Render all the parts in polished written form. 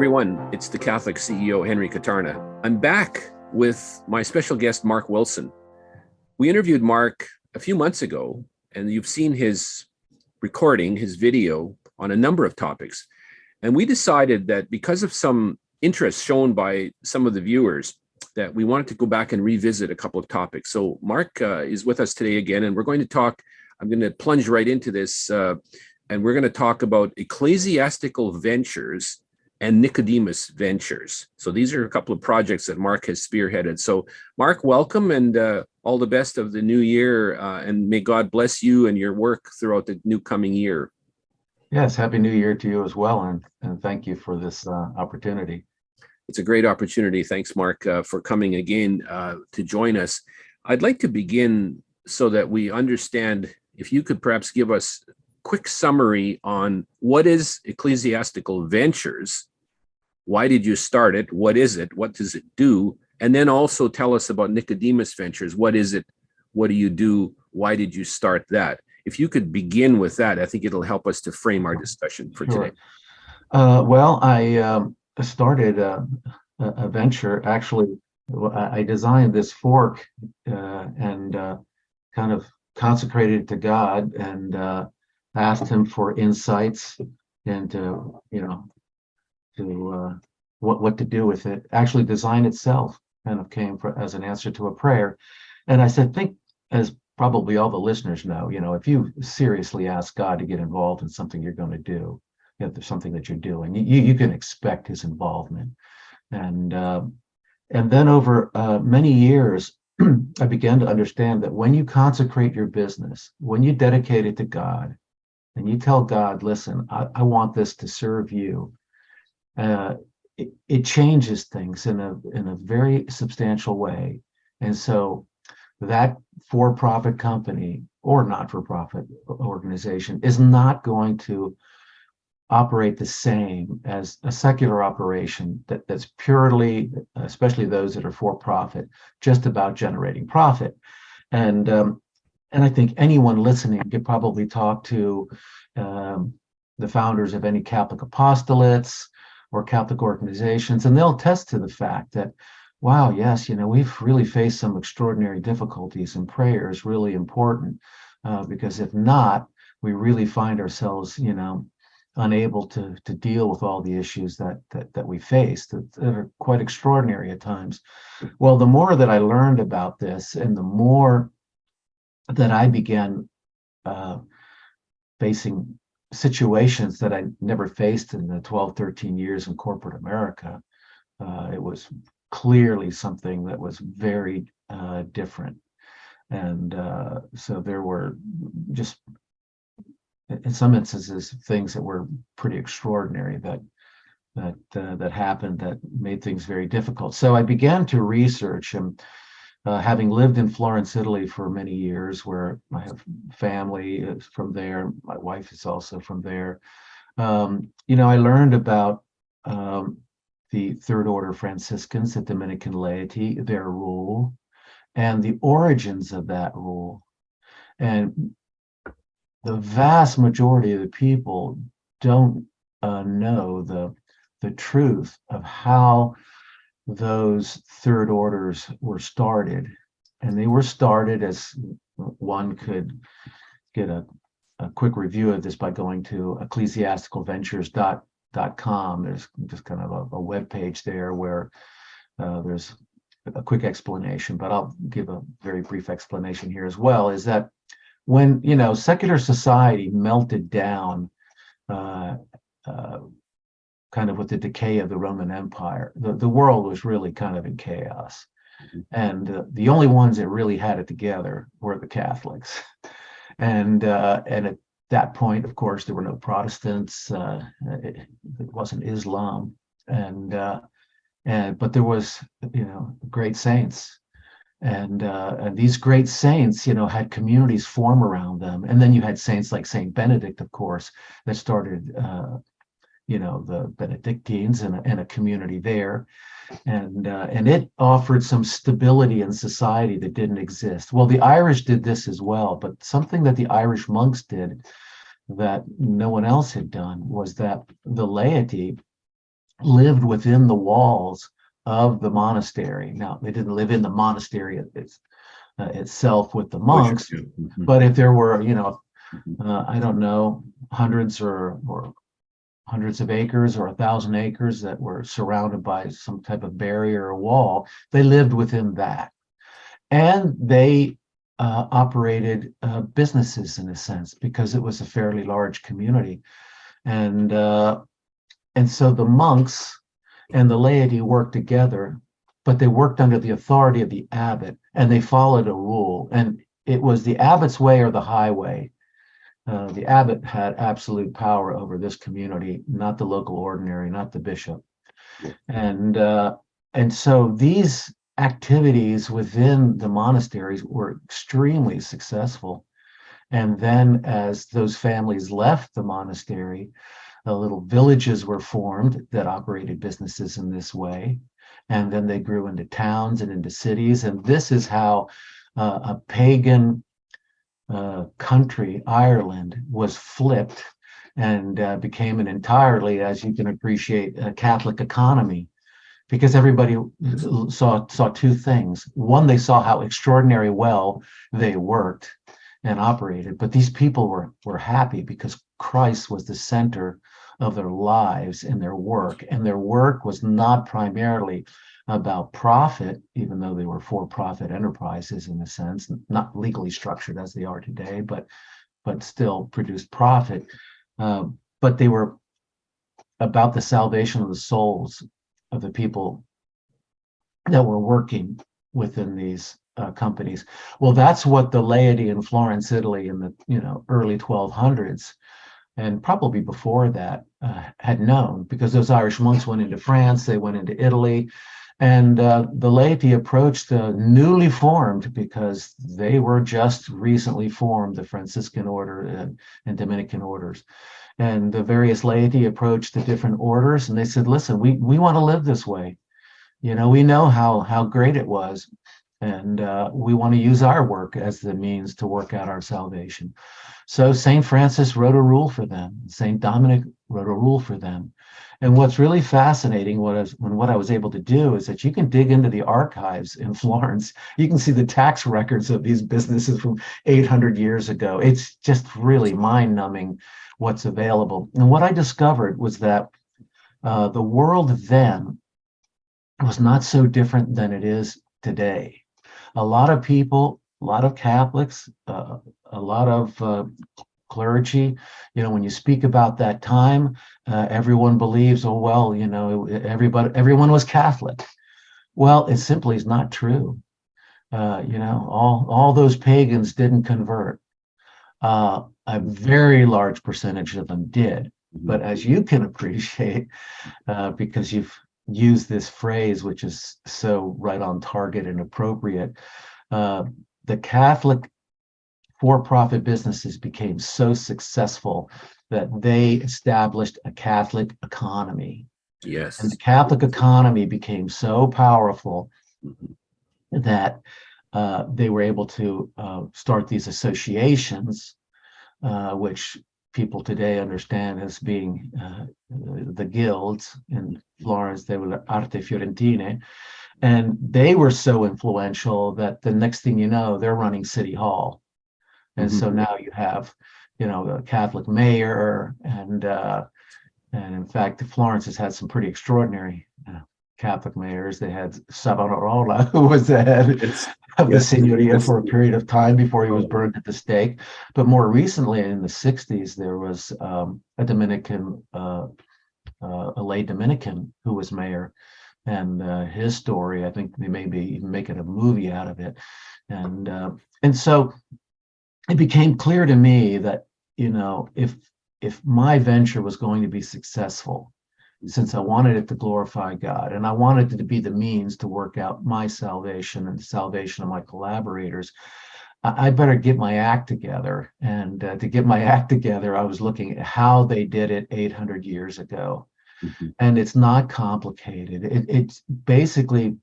everyone. It's the Catholic CEO, Henry Katarna. I'm back with my special guest, Mark Wilson. We interviewed Mark a few months ago, and you've seen his recording, his video on a number of topics. And we decided that because of some interest shown by some of the viewers, that we wanted to go back and revisit a couple of topics. So Mark is with us today again, and we're going to talk, I'm going to plunge right into this, and we're going to talk about ecclesiastical ventures and Nicodemus ventures. So these are a couple of projects that Mark has spearheaded. So Mark, welcome, and all the best of the new year, and may God bless you and your work throughout the new coming year. Yes, Happy New Year to you as well, and thank you for this opportunity. It's a great opportunity. Thanks, Mark, for coming again to join us. I'd like to begin so that we understand, if you could perhaps give us a quick summary on what is Ecclesiastical Ventures. Why did you start it? What is it? What does it do? And then also tell us about Nicodemus Ventures. What is it? What do you do? Why did you start that? If you could begin with that, I think it'll help us to frame our discussion for today. Well, I started a venture. Actually, I designed this fork and kind of consecrated it to God and asked him for insights into, what to do with it. Actually, design itself kind of came as an answer to a prayer. And I said, think, as probably all the listeners know, if you seriously ask God to get involved in something you're going to do, if there's something that you're doing, you can expect his involvement. And then over many years, I began to understand that when you consecrate your business, when you dedicate it to God, and you tell God, listen, I want this to serve you, it changes things in a very substantial way. And so that for-profit company or not-for-profit organization is not going to operate the same as a secular operation that's purely, especially those that are for-profit, just about generating profit. And I think anyone listening could probably talk to the founders of any Catholic apostolates or Catholic organizations, and they'll attest to the fact that, wow, yes, we've really faced some extraordinary difficulties, and prayer is really important, because if not, we really find ourselves, unable to deal with all the issues that we face that are quite extraordinary at times. Well, the more that I learned about this, and the more that I began facing situations that I never faced in the 12, 13 years in corporate America, it was clearly something that was very different. And so there were just, in some instances, things that were pretty extraordinary that happened that made things very difficult. So I began to research, and having lived in Florence, Italy for many years, where I have family from there, my wife is also from there. I learned about the Third Order Franciscans, the Dominican laity, their rule, and the origins of that rule. And the vast majority of the people don't know the truth of how those third orders were started. And they were started, as one could get a quick review of this by going to ecclesiasticalventures.com. There's just kind of a web page there where there's a quick explanation, but I'll give a very brief explanation here as well, is that when, secular society melted down kind of with the decay of the Roman Empire, the world was really kind of in chaos. Mm-hmm. And the only ones that really had it together were the Catholics. And at that point, of course, there were no Protestants. It wasn't Islam. But there was, great saints. And these great saints, had communities form around them. And then you had saints like Saint Benedict, of course, that started the Benedictines and a community there. And it offered some stability in society that didn't exist. Well, the Irish did this as well, but something that the Irish monks did that no one else had done was that the laity lived within the walls of the monastery. Now, they didn't live in the monastery itself with the Oh, sure. monks, Yeah. Mhm. but if there were, Mhm. I don't know, hundreds of acres or 1,000 acres that were surrounded by some type of barrier or wall, they lived within that. And they operated businesses in a sense because it was a fairly large community. And so the monks and the laity worked together, but they worked under the authority of the abbot and they followed a rule. And it was the abbot's way or the highway. The abbot had absolute power over this community, not the local ordinary, not the bishop. And so these activities within the monasteries were extremely successful. And then as those families left the monastery, little villages were formed that operated businesses in this way. And then they grew into towns and into cities. And this is how a pagan country, Ireland, was flipped and became an entirely, as you can appreciate, a Catholic economy. Because everybody saw two things. One, they saw how extraordinary well they worked and operated, but these people were happy because Christ was the center of their lives and their work was not primarily about profit, even though they were for-profit enterprises in a sense, not legally structured as they are today, but still produced profit. But they were about the salvation of the souls of the people that were working within these companies. Well, that's what the laity in Florence, Italy, in the early 1200s, and probably before that, had known, because those Irish monks went into France, they went into Italy, and the laity approached the newly formed, because they were just recently formed, the Franciscan order and Dominican orders. And the various laity approached the different orders, and they said, listen, we want to live this way. We know how great it was, and we want to use our work as the means to work out our salvation. So St. Francis wrote a rule for them. St. Dominic wrote a rule for them. And what's really fascinating, what I was able to do, is that you can dig into the archives in Florence. You can see the tax records of these businesses from 800 years ago. It's just really mind-numbing what's available. And what I discovered was that the world then was not so different than it is today. A lot of people, a lot of Catholics, a lot of clergy, when you speak about that time, everyone believes, oh, well, everyone was Catholic. Well, it simply is not true. All those pagans didn't convert. A very large percentage of them did. But as you can appreciate, because you've used this phrase, which is so right on target and appropriate, the Catholic for-profit businesses became so successful that they established a Catholic economy. Yes. And the Catholic economy became so powerful that they were able to start these associations, which people today understand as being the guilds. In Florence, they were Arte Fiorentine. And they were so influential that the next thing you know, they're running City Hall. And so now you have, a Catholic mayor, and in fact, Florence has had some pretty extraordinary Catholic mayors. They had Savonarola, who was the head of the Signoria for a period of time before he was burned at the stake. But more recently, in the 60s, there was a Dominican, a lay Dominican, who was mayor. And his story, I think they may be even making a movie out of it. And so it became clear to me that, if my venture was going to be successful, since I wanted it to glorify God and I wanted it to be the means to work out my salvation and the salvation of my collaborators, I better get my act together. And to get my act together, I was looking at how they did it 800 years ago. And it's not complicated. It's basically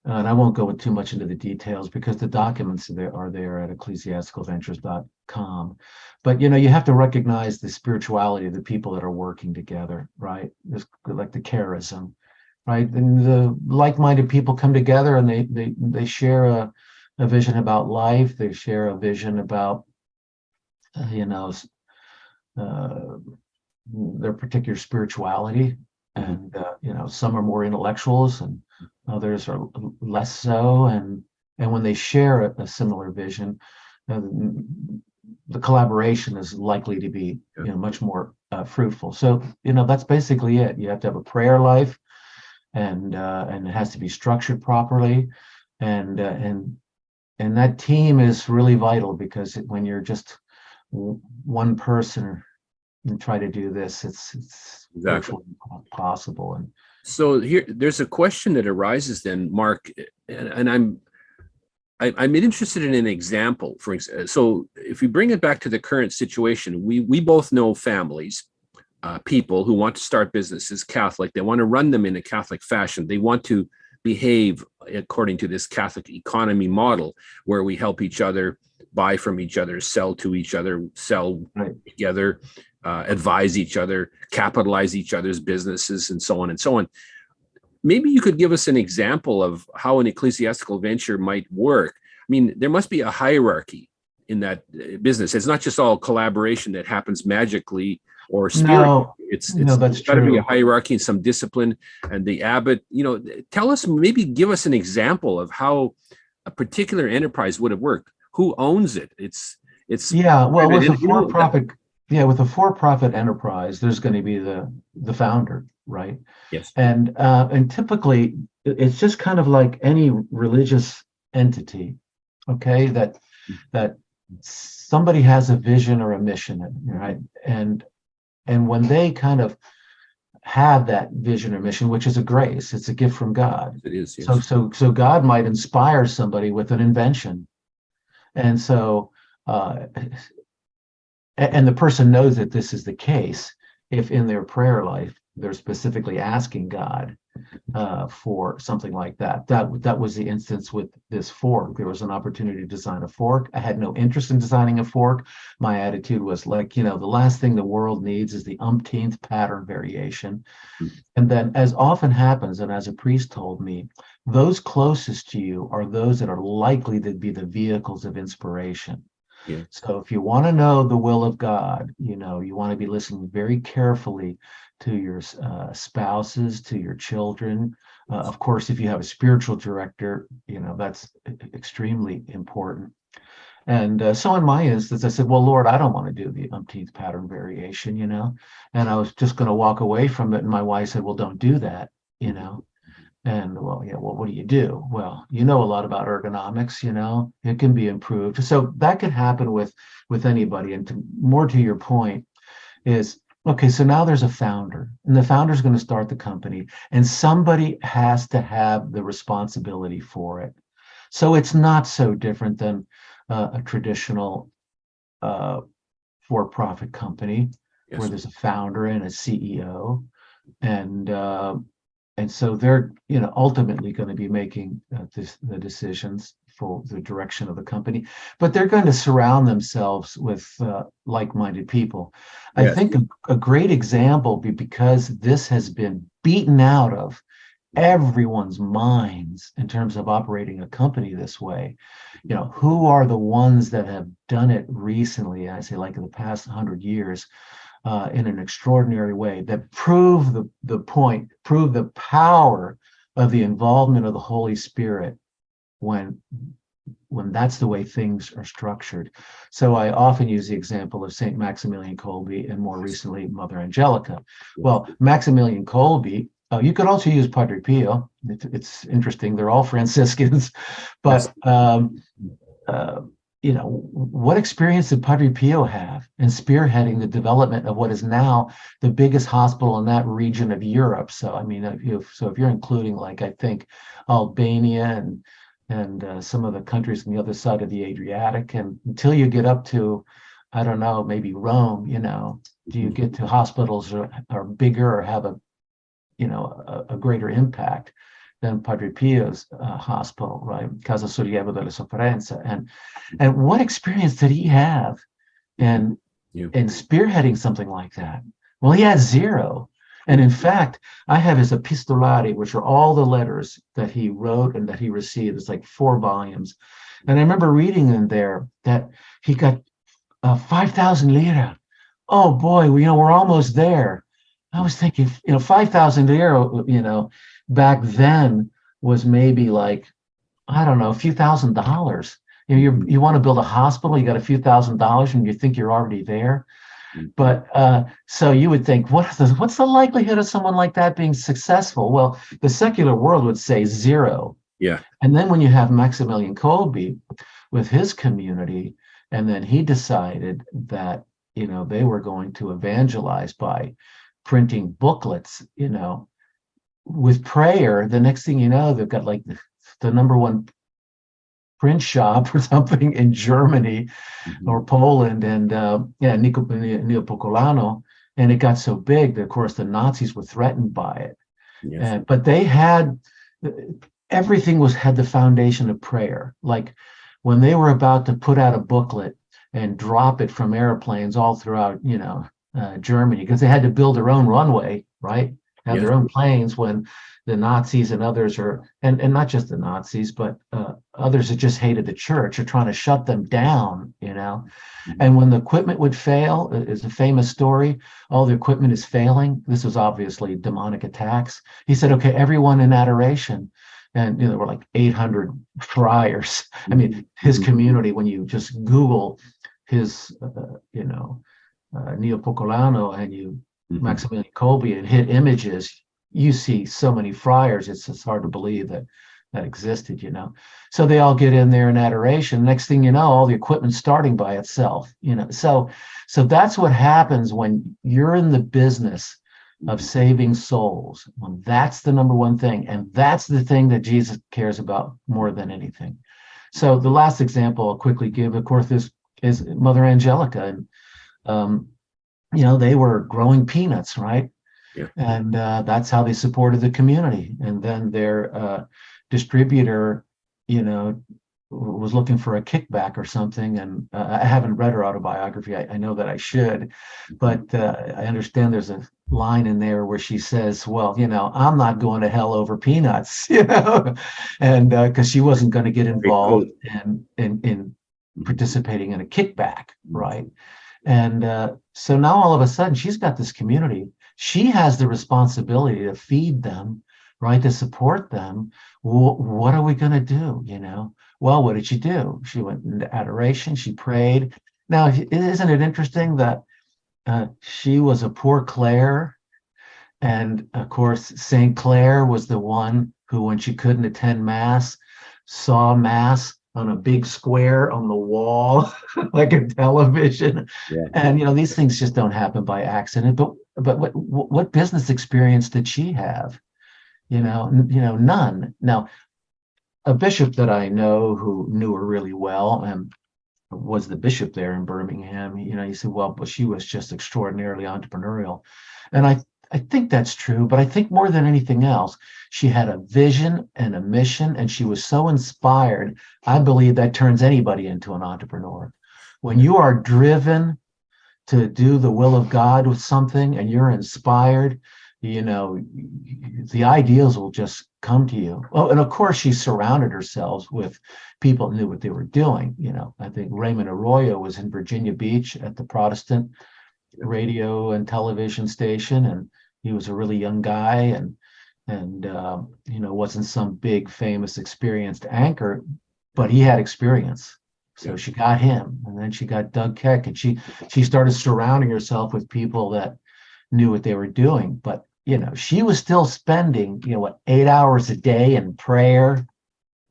And I won't go too much into the details because the documents are there at ecclesiasticalventures.com. But you have to recognize the spirituality of the people that are working together, right? It's like the charism, right? And the like-minded people come together and they share a vision about life. They share a vision about uh, their particular spirituality, and some are more intellectuals and others are less so, and when they share a similar vision, uh, the collaboration is likely to be much more fruitful. So that's basically it. You have to have a prayer life, and it has to be structured properly, and that team is really vital, because when you're just one person and try to do this, it's Exactly. virtually impossible. And So here, there's a question that arises then, Mark, and I'm interested in an example. So if we bring it back to the current situation, we both know families, people who want to start businesses Catholic. They want to run them in a Catholic fashion. They want to behave according to this Catholic economy model, where we help each other, buy from each other, sell to each other, sell right. together, advise each other, capitalize each other's businesses, and so on and so on. Maybe you could give us an example of how an ecclesiastical venture might work. I mean, there must be a hierarchy in that business. It's not just all collaboration that happens magically or spiritually. No, that's got to be a true. hierarchy and some discipline. And the abbot, tell us, maybe give us an example of how a particular enterprise would have worked. Who owns it? It's Well, with a that, for-profit enterprise, there's going to be the founder, right? yes. And typically it's just kind of like any religious entity, okay, that somebody has a vision or a mission, right? And when they kind of have that vision or mission, which is a grace, it's a gift from God. It is, yes. So God might inspire somebody with an invention, and so and the person knows that this is the case if in their prayer life they're specifically asking God for something like that. That was the instance with this fork. There was an opportunity to design a fork. I had no interest in designing a fork. My attitude was like, the last thing the world needs is the umpteenth pattern variation. And then, as often happens, and as a priest told me, those closest to you are those that are likely to be the vehicles of inspiration. Yeah. So if you want to know the will of God, you want to be listening very carefully to your spouses, to your children. Of course, if you have a spiritual director, that's extremely important. And so in my instance, I said, well, Lord, I don't want to do the umpteenth pattern variation, and I was just going to walk away from it. And my wife said, well, don't do that, And well, what do you do? Well, a lot about ergonomics, it can be improved. So that could happen with anybody. And more to your point is, okay, so now there's a founder, and the founder is going to start the company, and somebody has to have the responsibility for it. So it's not so different than a traditional for-profit company, Yes. where there's a founder and a CEO, and so they're ultimately going to be making the decisions for the direction of the company, but they're going to surround themselves with like-minded people. Yes. I think a great example, because this has been beaten out of everyone's minds in terms of operating a company this way. Who are the ones that have done it recently? I say, like in the past 100 years, in an extraordinary way, that prove the power of the involvement of the Holy Spirit when that's the way things are structured. So I often use the example of Saint Maximilian Kolbe, and more recently Mother Angelica. Well, Maximilian Kolbe, you could also use Padre Pio. It's interesting, they're all Franciscans, but what experience did Padre Pio have in spearheading the development of what is now the biggest hospital in that region of Europe? So, I mean, if you're including, like, I think Albania and some of the countries on the other side of the Adriatic, and until you get up to, I don't know, maybe Rome, do you get to hospitals are bigger or have a greater impact? than Padre Pio's hospital, right? Casa Sollievo della Sofferenza. And what experience did he have in Yeah. spearheading something like that? Well, he had zero. And in fact, I have his epistolari, which are all the letters that he wrote and that he received. It's like 4 volumes. And I remember reading in there that he got 5,000 lira. Oh boy, we're almost there. I was thinking, 5,000 lira, back then was maybe like, I don't know, a few $1,000s. You want to build a hospital, you got a few $1,000s, and you think you're already there. But so you would think, what's the likelihood of someone like that being successful? Well, the secular world would say zero. Yeah. And then when you have Maximilian Kolbe with his community, and then he decided that, they were going to evangelize by printing booklets, with prayer. The next thing you know, they've got like the number one print shop or something in Germany or Poland, and Neopocolano, and it got so big that, of course, the Nazis were threatened by it. Yes. But they had everything had the foundation of prayer. Like when they were about to put out a booklet and drop it from airplanes all throughout, Germany, because they had to build their own runway, right? Have their own planes when the Nazis and others and not just the Nazis, but others that just hated the church are trying to shut them down, And when the equipment would fail, is a famous story, all the equipment is failing. This was obviously demonic attacks. He said, okay, everyone in adoration. And there were like 800 friars. I mean, his community, when you just Google his, Neopocolano and you Maximilian Kolbe and hit images, you see so many friars. It's just hard to believe that existed, So they all get in there in adoration. Next thing you know, all the equipment's starting by itself, So that's what happens when you're in the business of saving souls. Well, that's the number one thing, and that's the thing that Jesus cares about more than anything. So the last example I'll quickly give, of course, is Mother Angelica, and they were growing peanuts, right? Yeah. And that's how they supported the community. And then their distributor, was looking for a kickback or something. And I haven't read her autobiography. I know that I should, but I understand there's a line in there where she says, well, I'm not going to hell over peanuts, and because she wasn't going to get involved in participating in a kickback, right? And so now all of a sudden she's got this community. She has the responsibility to feed them, right? To support them. What are we going to do? Well, what did she do? She went into adoration. She prayed. Now, isn't it interesting that she was a poor Clare? And of course, St. Clare was the one who, when she couldn't attend Mass, saw Mass on a big square on the wall, like a television. Yeah. And these things just don't happen by accident. But what business experience did she have? None. Now, a bishop that I know who knew her really well and was the bishop there in Birmingham, he said, well, but she was just extraordinarily entrepreneurial. And I think that's true, but I think more than anything else, she had a vision and a mission, and she was so inspired. I believe that turns anybody into an entrepreneur. When you are driven to do the will of God with something and you're inspired, the ideas will just come to you. Oh, and of course, she surrounded herself with people who knew what they were doing. I think Raymond Arroyo was in Virginia Beach at the Protestant radio and television station, and he was a really young guy, and wasn't some big famous experienced anchor, but he had experience. So she got him, and then she got Doug Keck, and she started surrounding herself with people that knew what they were doing. But she was still spending 8 hours a day in prayer,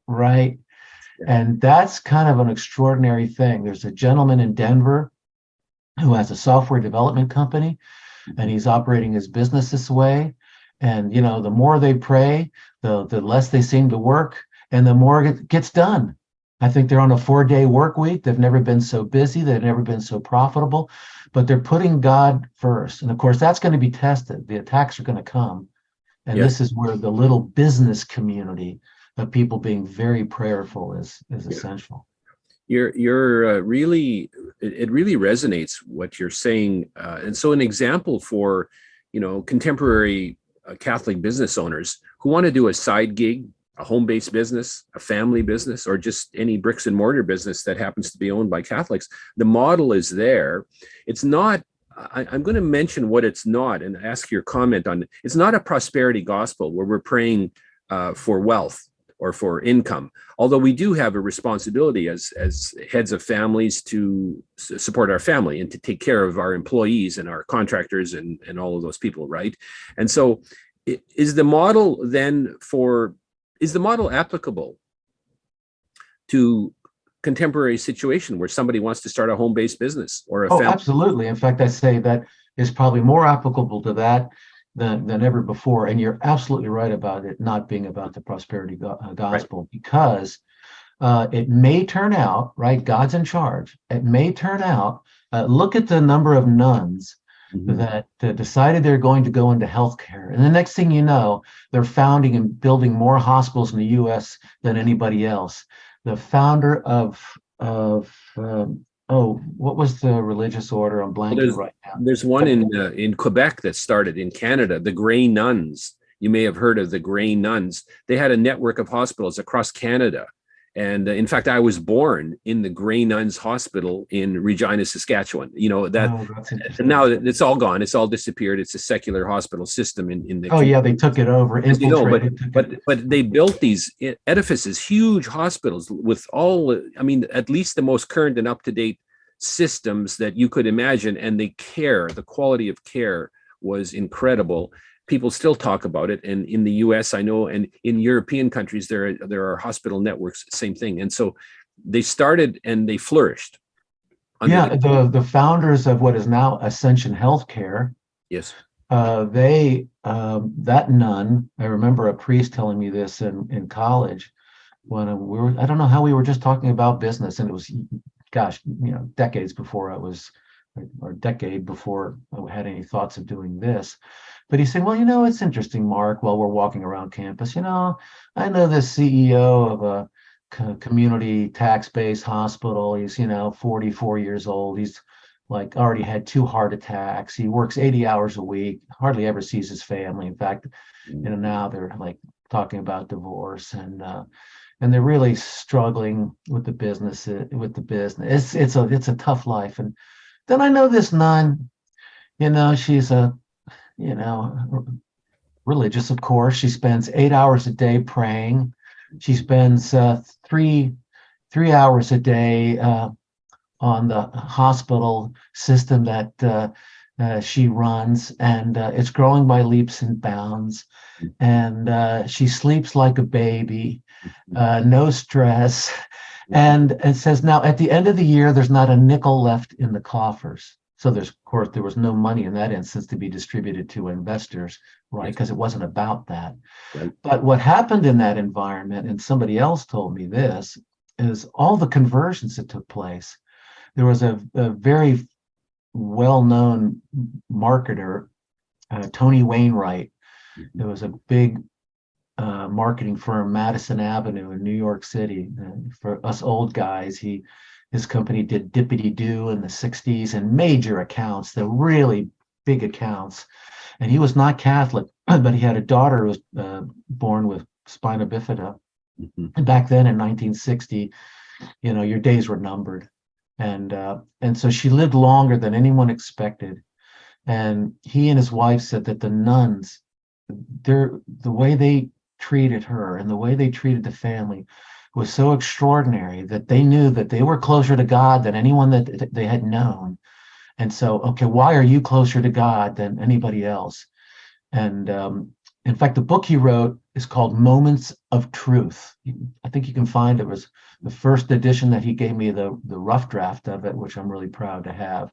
right? And that's kind of an extraordinary thing. There's a gentleman in Denver who has a software development company, and he's operating his business this way. And the more they pray, the less they seem to work, and the more it gets done. I think they're on a 4-day work week. They've never been so busy. They've never been so profitable, but they're putting God first. And of course, that's going to be tested. The attacks are going to come. And Yes. this is where the little business community of people being very prayerful is Yeah. essential. You're really, it really resonates what you're saying. And so an example for, contemporary Catholic business owners who want to do a side gig, a home-based business, a family business, or just any bricks and mortar business that happens to be owned by Catholics, the model is there. It's not, I'm going to mention what it's not and ask your comment on it. It's not a prosperity gospel where we're praying for wealth or for income, although we do have a responsibility as heads of families to support our family and to take care of our employees and our contractors and all of those people, right? And so is the model applicable to contemporary situation where somebody wants to start a home-based business or a Oh, family? absolutely. In fact, I say that is probably more applicable to that than ever before. And you're absolutely right about it not being about the prosperity gospel, right? Because it may turn out, right? God's in charge. It may turn out, look at the number of nuns that decided they're going to go into healthcare. And the next thing you know, they're founding and building more hospitals in the US than anybody else. The founder of what was the religious order? I'm blanking right now. There's one in Quebec that started in Canada, the Grey Nuns. You may have heard of the Grey Nuns. They had a network of hospitals across Canada. And in fact, I was born in the Grey Nuns Hospital in Regina, Saskatchewan. And now it's all gone. It's all disappeared. It's a secular hospital system in the. Oh yeah, they took it over. But they built these edifices, huge hospitals with all. I mean, at least the most current and up to date systems that you could imagine, and the quality of care was incredible. People still talk about it, and in the US, I know, and in European countries, there are hospital networks, same thing. And so they started and they flourished. Yeah, the founders of what is now Ascension Healthcare. Yes. That nun, I remember a priest telling me this in college when I don't know how we were just talking about business, and it was, gosh, decades before or a decade before I had any thoughts of doing this. But he said, well, it's interesting, Mark, while we're walking around campus, I know this CEO of a community tax-based hospital. He's, 44 years old. He's like already had 2 heart attacks. He works 80 hours a week, hardly ever sees his family. In fact, now they're like talking about divorce, and they're really struggling with the business. It's a tough life. And then I know this nun, she's religious, of course. She spends 8 hours a day praying. She spends 3 hours a day on the hospital system that she runs, and it's growing by leaps and bounds. And she sleeps like a baby, no stress. And it says now at the end of the year, there's not a nickel left in the coffers. So of course, there was no money in that instance to be distributed to investors, right? Because it wasn't about that. Right. But what happened in that environment, and somebody else told me this, is all the conversions that took place. There was a very well-known marketer, Tony Wainwright. There was a big marketing firm, Madison Avenue in New York City. For us old guys, his company did Dippity-Doo in the 60s and major accounts, the really big accounts. And he was not Catholic, but he had a daughter who was born with spina bifida. And back then in 1960, your days were numbered. And so she lived longer than anyone expected. And he and his wife said that the nuns, the way they treated her and the way they treated the family was so extraordinary that they knew that they were closer to God than anyone that they had known. And so, okay, why are you closer to God than anybody else? And in fact, the book he wrote is called Moments of Truth. I think you can find it was the first edition that he gave me the rough draft of it, which I'm really proud to have.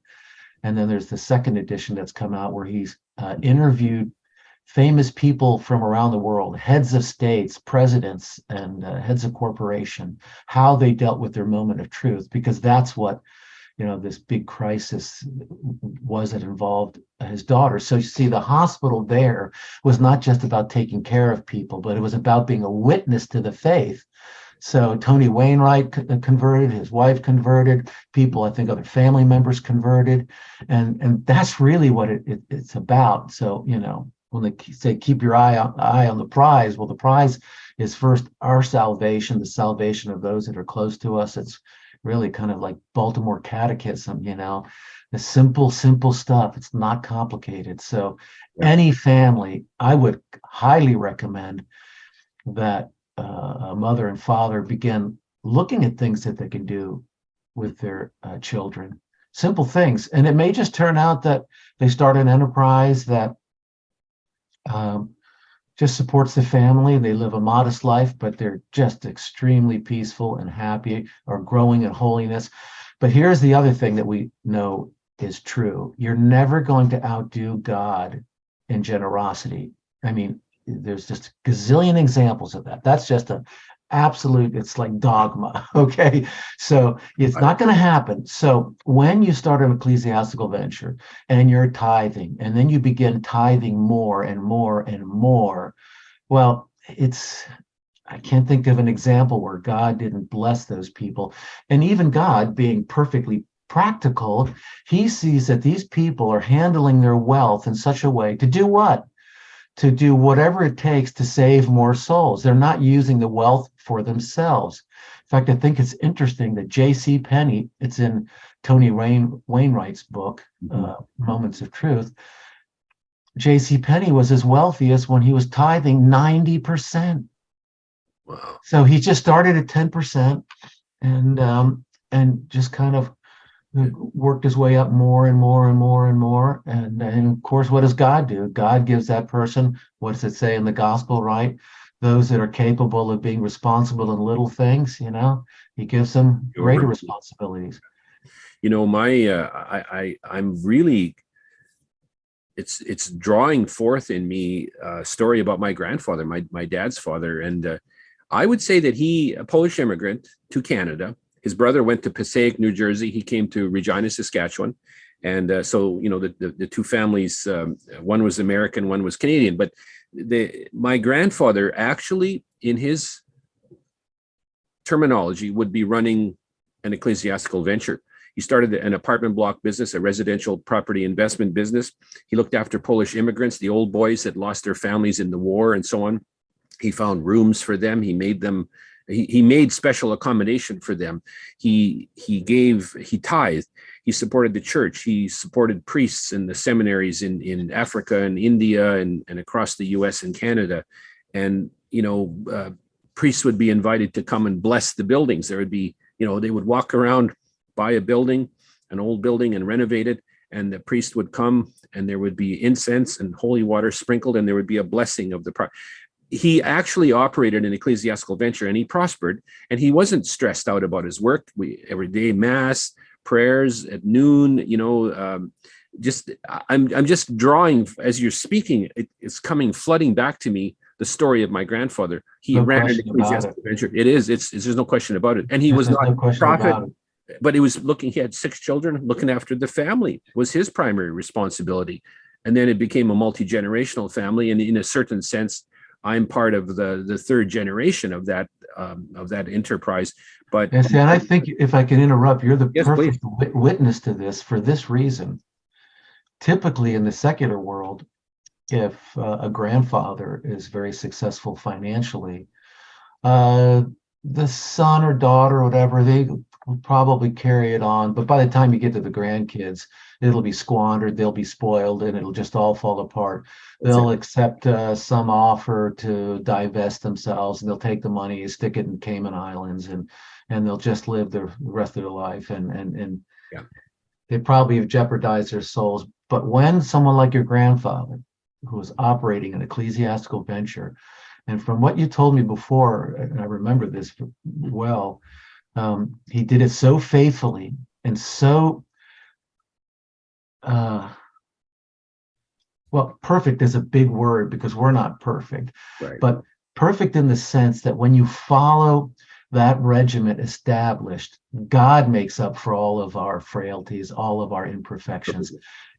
And then there's the second edition that's come out where he's interviewed famous people from around the world, heads of states, presidents, and heads of corporation, how they dealt with their moment of truth, because that's what this big crisis was that involved his daughter. So you see, the hospital there was not just about taking care of people, but it was about being a witness to the faith. So Tony Wainwright converted, his wife converted, people, I think other family members converted. And that's really what it's about. So, when they say keep your eye on the prize, well, the prize is first our salvation, the salvation of those that are close to us. It's really kind of like Baltimore Catechism, the simple stuff. It's not complicated. So any family, I would highly recommend that a mother and father begin looking at things that they can do with their children, simple things. And it may just turn out that they start an enterprise that just supports the family. They live a modest life, but they're just extremely peaceful and happy, or growing in holiness. But here's the other thing that we know is true. You're never going to outdo God in generosity. I mean, there's just a gazillion examples of that. That's just an absolute, it's like dogma. Okay. So it's not going to happen. So when you start an ecclesiastical venture and you're tithing, and then you begin tithing more and more and more, well, I can't think of an example where God didn't bless those people. And even God, being perfectly practical, he sees that these people are handling their wealth in such a way to do what? To do whatever it takes to save more souls. They're not using the wealth for themselves. In fact, I think it's interesting that J.C. Penney, it's in Tony Wainwright's book, Moments of Truth. J.C. Penney was his wealthiest when he was tithing 90%. Wow. So he just started at 10% and just kind of worked his way up more and more and more and more. And of course, what does God do? God gives that person, what does it say in the gospel, right? Those that are capable of being responsible in little things, he gives them greater responsibilities. I'm really, it's drawing forth in me a story about my grandfather, my dad's father. And I would say that he, a Polish immigrant to Canada. His brother went to Passaic, New Jersey. He came to Regina, Saskatchewan. And so, the two families, one was American, one was Canadian. But my grandfather actually, in his terminology, would be running an ecclesiastical venture. He started an apartment block business, a residential property investment business. He looked after Polish immigrants, the old boys that lost their families in the war and so on. He found rooms for them. He made special accommodation for them. He tithed. He supported the church. He supported priests in the seminaries in Africa and India and across the US and Canada. And, priests would be invited to come and bless the buildings. There would be, they would walk around, buy a building, an old building, and renovate it. And the priest would come, and there would be incense and holy water sprinkled, and there would be a blessing of the he actually operated an ecclesiastical venture, and he prospered, and he wasn't stressed out about his work. Every day, mass, prayers at noon, I'm just drawing as you're speaking. It's flooding back to me the story of my grandfather. He ran an ecclesiastical venture. There's no question about it. And he was not a prophet, but he had 6 children. Looking after the family was his primary responsibility. And then it became a multi-generational family. And in a certain sense, I'm part of the third generation of that enterprise. But yes, and I think, if I can interrupt, you're the perfect witness to this for this reason. Typically in the secular world, if a grandfather is very successful financially, the son or daughter or whatever, they will probably carry it on. But by the time you get to the grandkids, it'll be squandered, they'll be spoiled, and it'll just all fall apart. They'll accept some offer to divest themselves, and they'll take the money and stick it in Cayman Islands, and they'll just live the rest of their life. And they probably have jeopardized their souls. But when someone like your grandfather, who was operating an ecclesiastical venture, and from what you told me before, and I remember this well, he did it so faithfully and so perfect is a big word because we're not perfect, right. But perfect in the sense that when you follow that regiment established, God makes up for all of our frailties, all of our imperfections.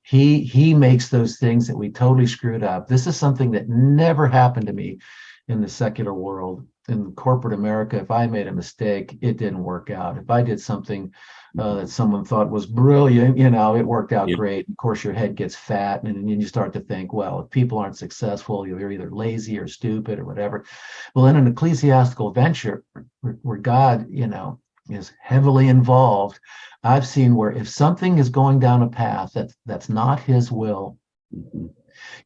He makes those things that we totally screwed up. This is something that never happened to me in the secular world. In corporate America, if I made a mistake, it didn't work out. If I did something that someone thought was brilliant, it worked out great. Of course, your head gets fat, and you start to think, well, if people aren't successful, you're either lazy or stupid or whatever. Well, in an ecclesiastical venture where God, is heavily involved, I've seen where if something is going down a path that's not His will,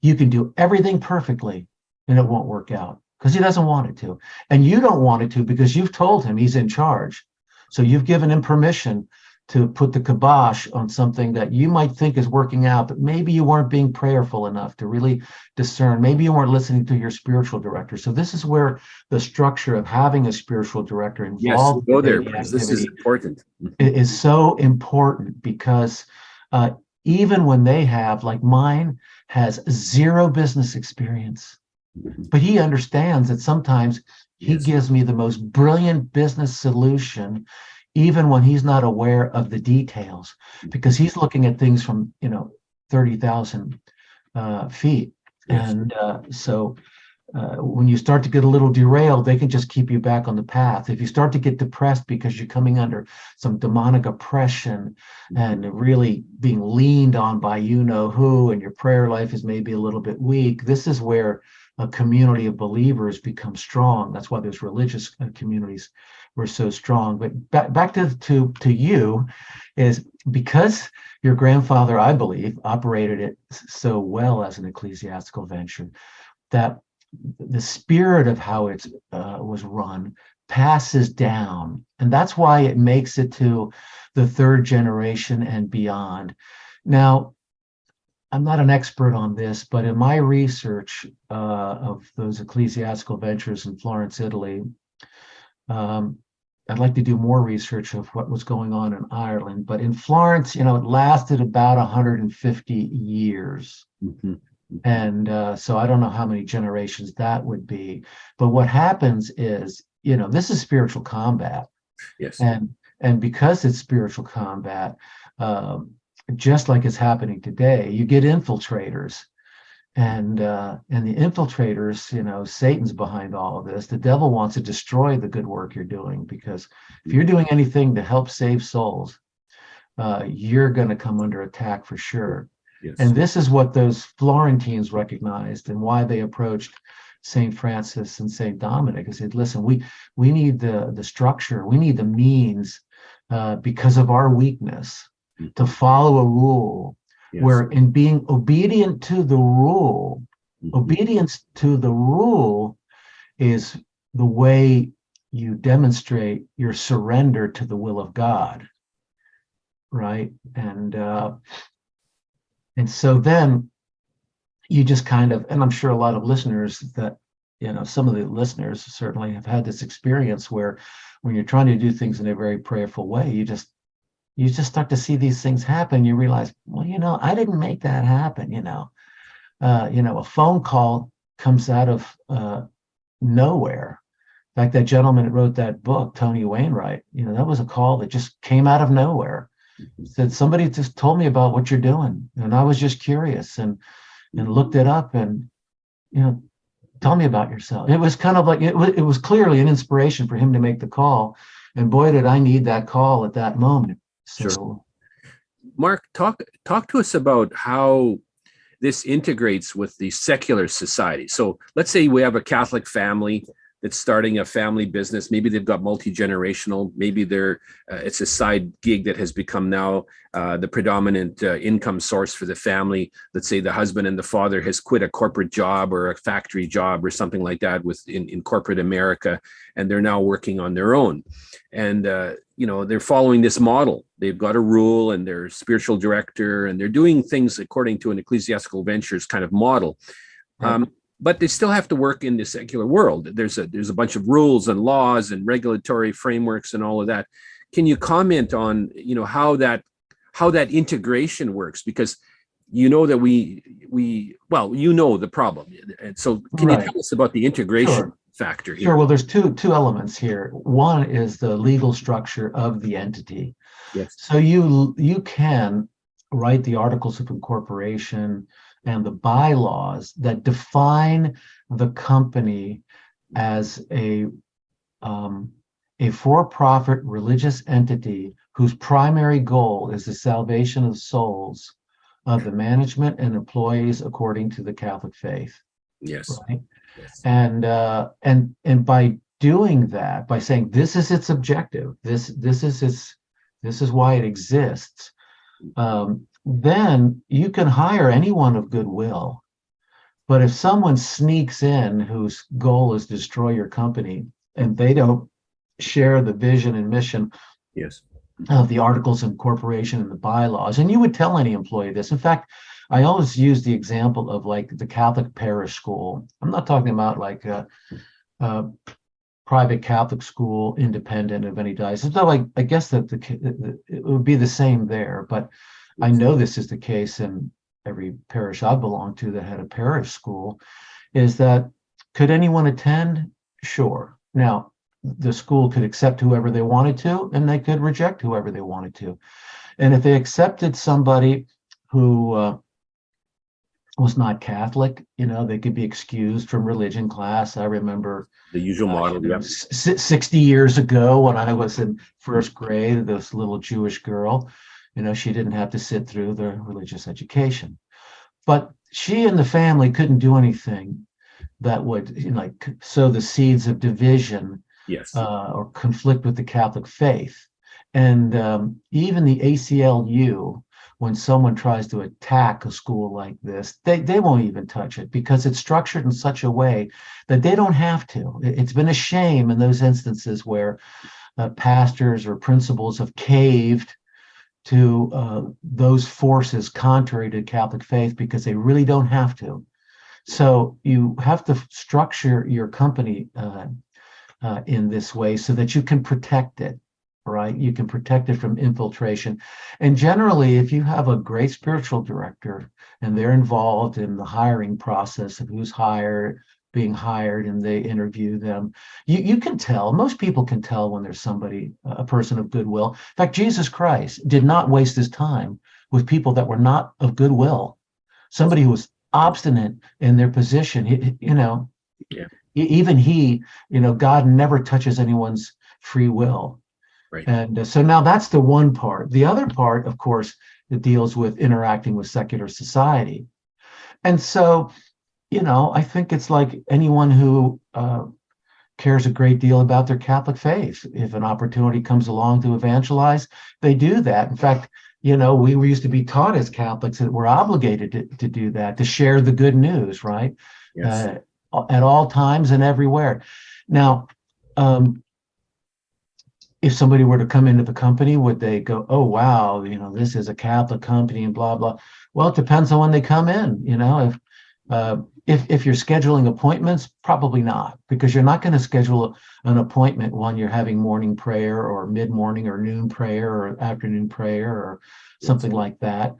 you can do everything perfectly, and it won't work out because He doesn't want it to. And you don't want it to because you've told Him He's in charge. So you've given Him permission to put the kibosh on something that you might think is working out, but maybe you weren't being prayerful enough to really discern. Maybe you weren't listening to your spiritual director. So this is where the structure of having a spiritual director involved go there, because this is important. Is so important because even when they have, like mine, has zero business experience, but he understands that sometimes he gives me the most brilliant business solution, even when he's not aware of the details, because he's looking at things from 30,000 feet. And so when you start to get a little derailed, they can just keep you back on the path. If you start to get depressed because you're coming under some demonic oppression and really being leaned on by who, and your prayer life is maybe a little bit weak, this is where a community of believers becomes strong. That's why those religious communities were so strong. But back to you, is because your grandfather, I believe, operated it so well as an ecclesiastical venture, that the spirit of how it was run passes down. And that's why it makes it to the third generation and beyond. Now, I'm not an expert on this, but in my research of those ecclesiastical ventures in Florence, Italy, I'd like to do more research of what was going on in Ireland. But in Florence, it lasted about 150 years. And so I don't know how many generations that would be. But what happens is, this is spiritual combat. Yes. And because it's spiritual combat, just like it's happening today, you get infiltrators. And the infiltrators, Satan's behind all of this. The devil wants to destroy the good work you're doing, because if you're doing anything to help save souls, you're going to come under attack for sure. Yes. And this is what those Florentines recognized, and why they approached St. Francis and St. Dominic and said, listen, we need the structure, we need the means, because of our weakness, to follow a rule. Yes. Where in being obedient to the rule, obedience to the rule is the way you demonstrate your surrender to the will of God, right? And so then you just kind of, and I'm sure a lot of listeners that, some of the listeners certainly have had this experience where when you're trying to do things in a very prayerful way, you just start to see these things happen. You realize, well, I didn't make that happen. A phone call comes out of nowhere. In fact, that gentleman that wrote that book, Tony Wainwright, that was a call that just came out of nowhere. Said, somebody just told me about what you're doing, and I was just curious and looked it up, and tell me about yourself. It was kind of like it was clearly an inspiration for him to make the call, and boy, did I need that call at that moment. So, sure. Mark, talk to us about how this integrates with the secular society. So let's say we have a Catholic family that's starting a family business. Maybe they've got multi-generational. Maybe it's a side gig that has become now the predominant income source for the family. Let's say the husband and the father has quit a corporate job or a factory job or something like that in corporate America, and they're now working on their own. And they're following this model. They've got a rule and their spiritual director, and they're doing things according to an ecclesiastical ventures kind of model. Right. But they still have to work in the secular world. There's a bunch of rules and laws and regulatory frameworks and all of that. Can you comment on how that integration works? Because that we the problem. And so can you tell us about the integration? Sure. factor here. Sure. Well, there's two elements here. One is the legal structure of the entity. Yes. So you can write the articles of incorporation and the bylaws that define the company as a for-profit religious entity whose primary goal is the salvation of souls of the management and employees according to the Catholic faith. Yes. Right. Yes. And by doing that, by saying this is its objective, this is why it exists, then you can hire anyone of goodwill. But if someone sneaks in whose goal is to destroy your company and they don't share the vision and mission Yes. of the articles of incorporation and the bylaws, and you would tell any employee this. In fact, I always use the example of like the Catholic parish school. I'm not talking about like a private Catholic school, independent of any diocese. So I guess that it would be the same there, but I know this is the case in every parish I belong to that had a parish school, is that could anyone attend? Sure. Now, the school could accept whoever they wanted to, and they could reject whoever they wanted to. And if they accepted somebody who was not Catholic, they could be excused from religion class. I remember the usual model. Yep. 60 years ago when I was in first grade, this little Jewish girl, she didn't have to sit through the religious education. But she and the family couldn't do anything that would sow the seeds of division. Yes. Or conflict with the Catholic faith. And even the ACLU, when someone tries to attack a school like this, they won't even touch it because it's structured in such a way that they don't have to. It's been a shame in those instances where pastors or principals have caved to those forces contrary to Catholic faith because they really don't have to. So you have to structure your company in this way so that you can protect it, right? You can protect it from infiltration. And generally, if you have a great spiritual director and they're involved in the hiring process of who's being hired, and they interview them, you can tell, most people can tell when there's somebody, a person of goodwill. In fact, Jesus Christ did not waste his time with people that were not of goodwill. Somebody who was obstinate in their position, Yeah. Even God never touches anyone's free will. Right. And so now that's the one part. The other part, of course, it deals with interacting with secular society. And so, I think it's like anyone who cares a great deal about their Catholic faith. If an opportunity comes along to evangelize, they do that. In fact, we used to be taught as Catholics that we're obligated to do that, to share the good news, right? Yes. At all times and everywhere. Now, if somebody were to come into the company, would they go, oh, wow, this is a Catholic company and blah, blah. Well, it depends on when they come in. If you're scheduling appointments, probably not, because you're not going to schedule an appointment when you're having morning prayer or mid-morning or noon prayer or afternoon prayer or something like that.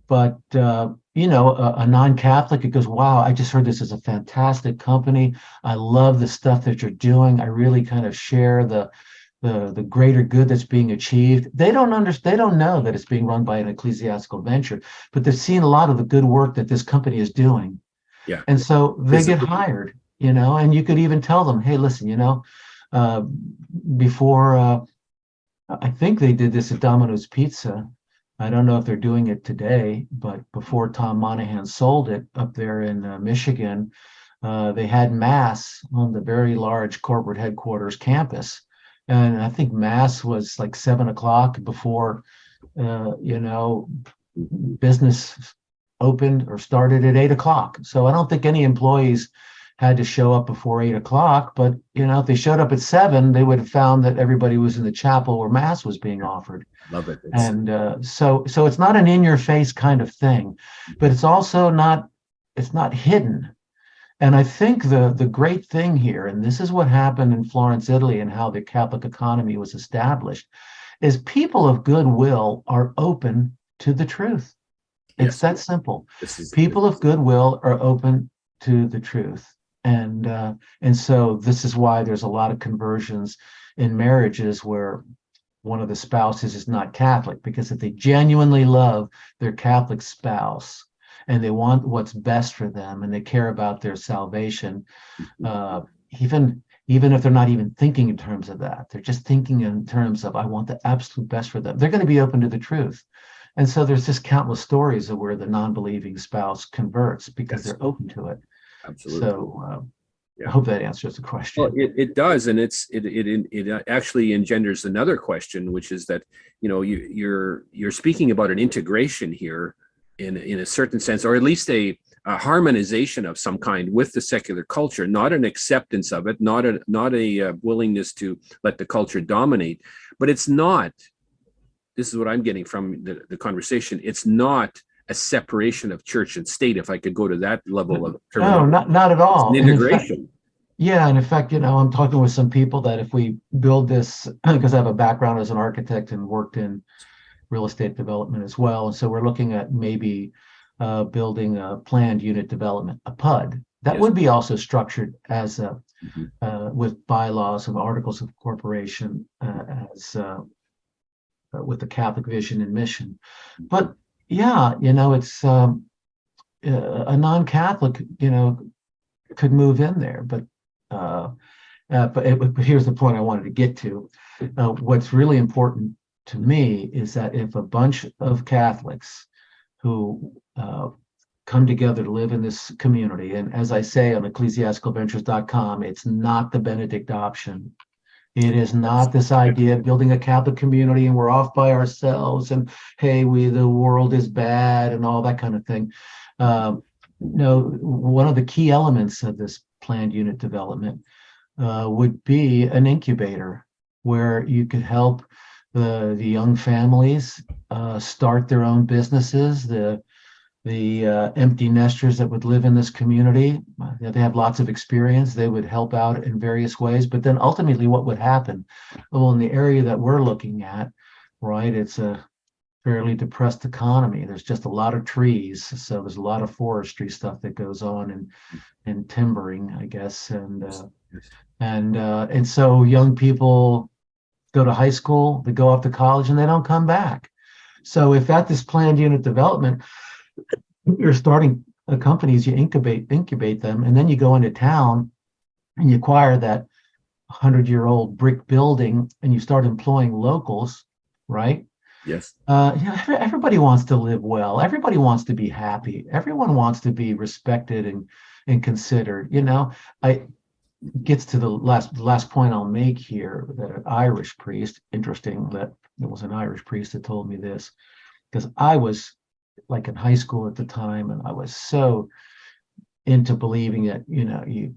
But a non-Catholic, it goes, wow, I just heard this is a fantastic company. I love the stuff that you're doing. I really kind of share the greater good that's being achieved. They don't understand. They don't know that it's being run by an ecclesiastical venture, but they've seen a lot of the good work that this company is doing. Yeah. And so they get hired, and you could even tell them, hey, listen, before, I think they did this at Domino's Pizza. I don't know if they're doing it today, but before Tom Monahan sold it up there in Michigan, they had Mass on the very large corporate headquarters campus. And I think Mass was like 7:00 before, business opened or started at 8:00. So I don't think any employees had to show up before 8:00, but if they showed up at 7, they would have found that everybody was in the chapel where Mass was being offered. Love it. And so it's not an in-your-face kind of thing, but it's also not hidden. And I think the great thing here, and this is what happened in Florence, Italy, and how the Catholic economy was established, is people of goodwill are open to the truth. It's that simple. People of goodwill are open to the truth. And so this is why there's a lot of conversions in marriages where one of the spouses is not Catholic, because if they genuinely love their Catholic spouse and they want what's best for them and they care about their salvation, uh, even if they're not even thinking in terms of that, they're just thinking in terms of, I want the absolute best for them, they're going to be open to the truth. And so there's just countless stories of where the non-believing spouse converts because Yes, they're open to it. absolutely. So I Yeah. hope that answers the question. Well, it does, and it actually engenders another question, which is that you're speaking about an integration here in a certain sense, or at least a harmonization of some kind with the secular culture, not an acceptance of it, not a willingness to let the culture dominate, but it's not. This is what I'm getting from the conversation. It's not a separation of church and state, if I could go to that level of No, terminology. not at It's an all. And in fact, integration. yeah, and in fact, I'm talking with some people that if we build this, because I have a background as an architect and worked in real estate development as well, and so we're looking at maybe building a planned unit development, a PUD, that Yes. would be also structured as a Mhm. with bylaws and articles of corporation as with the Catholic vision and mission. But yeah, it's a non-Catholic, could move in there, uh, but here's the point I wanted to get to. What's really important to me is that if a bunch of Catholics who come together to live in this community, and as I say on ecclesiasticalventures.com, it's not the Benedict option. It is not this idea of building a Catholic community and we're off by ourselves and hey, the world is bad and all that kind of thing. No, one of the key elements of this planned unit development would be an incubator where you could help the young families start their own businesses, the empty nesters that would live in this community. They have lots of experience. They would help out in various ways. But then ultimately, what would happen? Well, in the area that we're looking at, right, it's a fairly depressed economy. There's just a lot of trees. So there's a lot of forestry stuff that goes on and timbering, I guess. And so young people go to high school, they go off to college, and they don't come back. So if at this planned unit development, you're starting companies, you incubate them, and then you go into town and you acquire that 100-year-old brick building and you start employing locals, right? Yes. Everybody wants to live well. Everybody wants to be happy. Everyone wants to be respected and considered. I gets to the last point I'll make here. That an Irish priest, interesting that it was an Irish priest that told me this, because I was like in high school at the time, and I was so into believing that you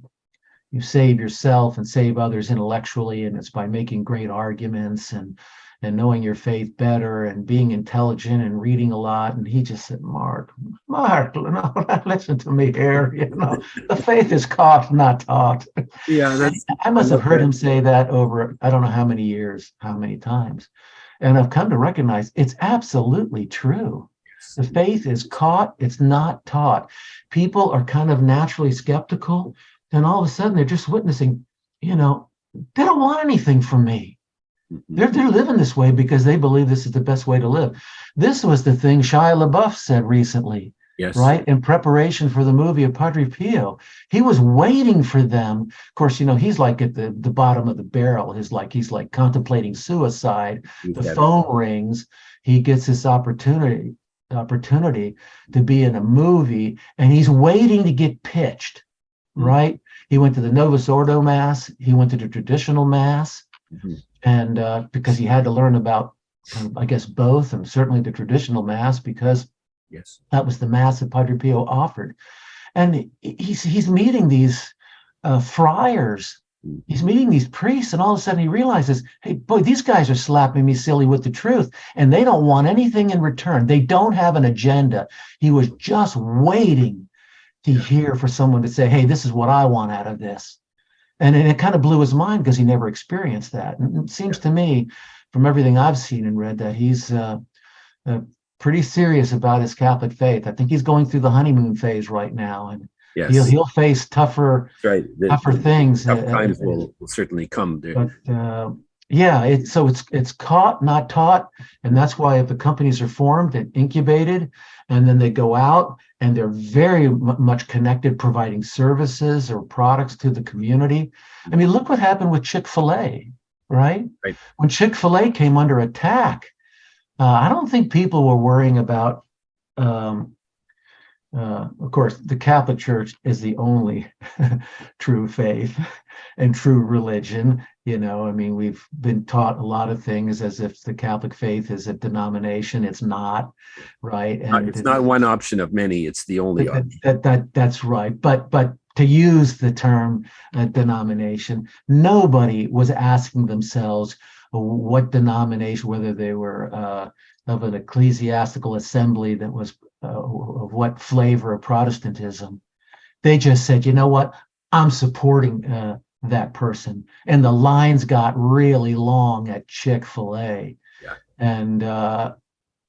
save yourself and save others intellectually, and it's by making great arguments and knowing your faith better and being intelligent and reading a lot. And he just said, Mark, listen to me here. The faith is caught, not taught. Yeah, I must have heard him say that over, I don't know how many years, how many times. And I've come to recognize it's absolutely true. The faith is caught, it's not taught. People are kind of naturally skeptical, and all of a sudden they're just witnessing, they don't want anything from me. They're living this way because they believe this is the best way to live. This was the thing Shia LaBeouf said recently, Yes. right? In preparation for the movie of Padre Pio. He was waiting for them. Of course, he's like at the bottom of the barrel. He's like contemplating suicide. The phone rings. He gets this opportunity to be in a movie, and he's waiting to get pitched, right? He went to the Novus Ordo Mass. He went to the traditional Mass. And because he had to learn about, I guess, both, and certainly the traditional Mass, because that was the Mass that Padre Pio offered. And he's meeting these friars, he's meeting these priests, and all of a sudden he realizes, hey, boy, these guys are slapping me silly with the truth, and they don't want anything in return. They don't have an agenda. He was just waiting to hear for someone to say, hey, this is what I want out of this. And it kind of blew his mind because he never experienced that. And it seems to me, from everything I've seen and read, that he's pretty serious about his Catholic faith. I think he's going through the honeymoon phase right now. Yes, He'll face tougher that's right. things. Tough times will certainly come there. But yeah, so it's caught, not taught, and that's why if the companies are formed and incubated, and then they go out and they're very much connected, providing services or products to the community. I mean, look what happened with Chick-fil-A, right? Right. When Chick-fil-A came under attack, I don't think people were worrying about. Of course, the Catholic Church is the only true faith and true religion. You know, I mean, we've been taught a lot of things as if the Catholic faith is a denomination. It's not, right? And It's not one option of many. It's the only option. that's right. But to use the term denomination, nobody was asking themselves what denomination, whether they were of an ecclesiastical assembly that was of what flavor of Protestantism. They just said, you know what, I'm supporting that person. And the lines got really long at Chick-fil-A. Yeah.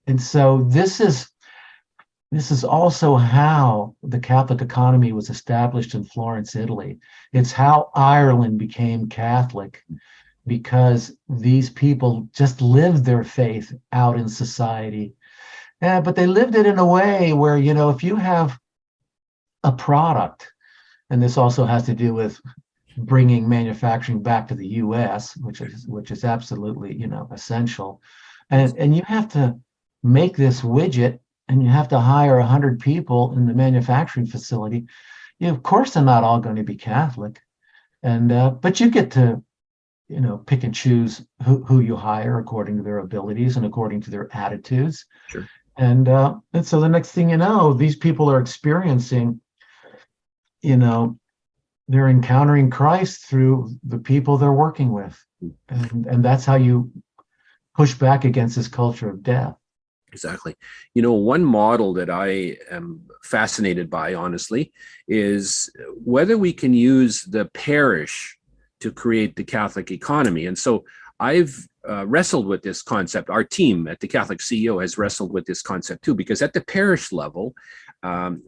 And so this is also how the Catholic economy was established in Florence, Italy. It's how Ireland became Catholic, because these people just lived their faith out in society. But they lived it in a way where, you know, if you have a product, and this also has to do with bringing manufacturing back to the U.S., which is absolutely, you know, essential, and you have to make this widget, and you have to hire 100 people in the manufacturing facility. You, of course, they're not all going to be Catholic, and but you get to, you know, pick and choose who you hire according to their abilities and according to their attitudes. Sure. And so the next thing you know, these people are experiencing, you know, they're encountering Christ through the people they're working with. And that's how you push back against this culture of death. Exactly. You know, one model that I am fascinated by, honestly, is whether we can use the parish to create the Catholic economy. And so I've wrestled with this concept. Our team at the Catholic CEO has wrestled with this concept too, because at the parish level,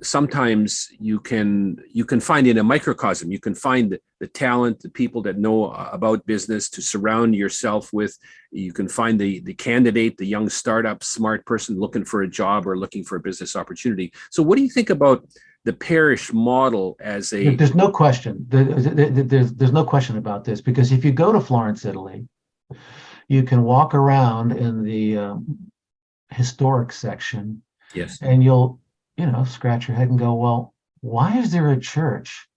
sometimes you can find in a microcosm, you can find the talent, the people that know about business to surround yourself with. You can find the candidate, the young startup, smart person looking for a job or looking for a business opportunity. So what do you think about the parish model as a... There's no question. There's no question about this, because if you go to Florence, Italy, you can walk around in the historic section. Yes. And you'll, you know, scratch your head and go, well, why is there a church?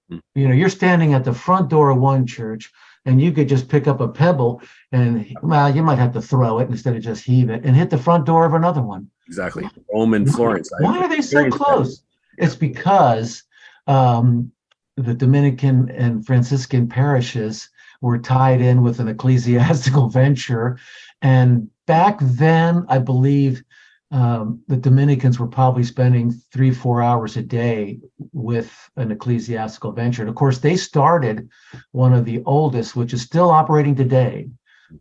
You know, you're standing at the front door of one church, and you could just pick up a pebble and, well, you might have to throw it instead of just heave it, and hit the front door of another one. Exactly. Rome and Florence. Why are they so close? It's because the Dominican and Franciscan parishes were tied in with an ecclesiastical venture. And back then, I believe the Dominicans were probably spending 3-4 hours a day with an ecclesiastical venture. And of course, they started one of the oldest, which is still operating today.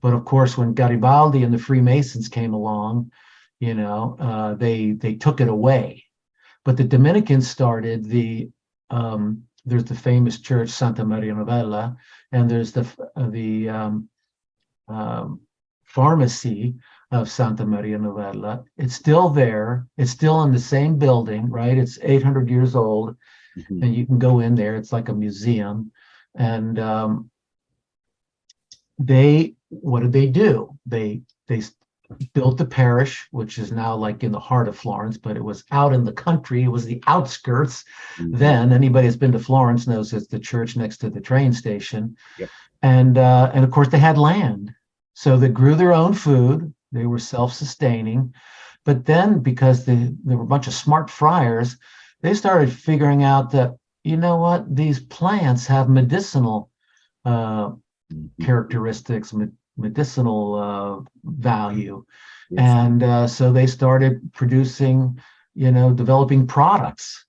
But of course, when Garibaldi and the Freemasons came along, you know, they took it away. But the Dominicans started there's the famous church Santa Maria Novella, and there's the pharmacy of Santa Maria Novella. It's still there. It's still in the same building, right? It's 800 years old, and you can go in there. It's like a museum. And what did they do? They built the parish, which is now like in the heart of Florence, but it was out in the country. It was the outskirts. Then anybody that's been to Florence knows it's the church next to the train station. Yep. And of course they had land, so they grew their own food. They were self-sustaining. But then, because there were a bunch of smart friars, they started figuring out that, you know what, these plants have medicinal characteristics, medicinal value. Yes. And so they started producing, you know, developing products.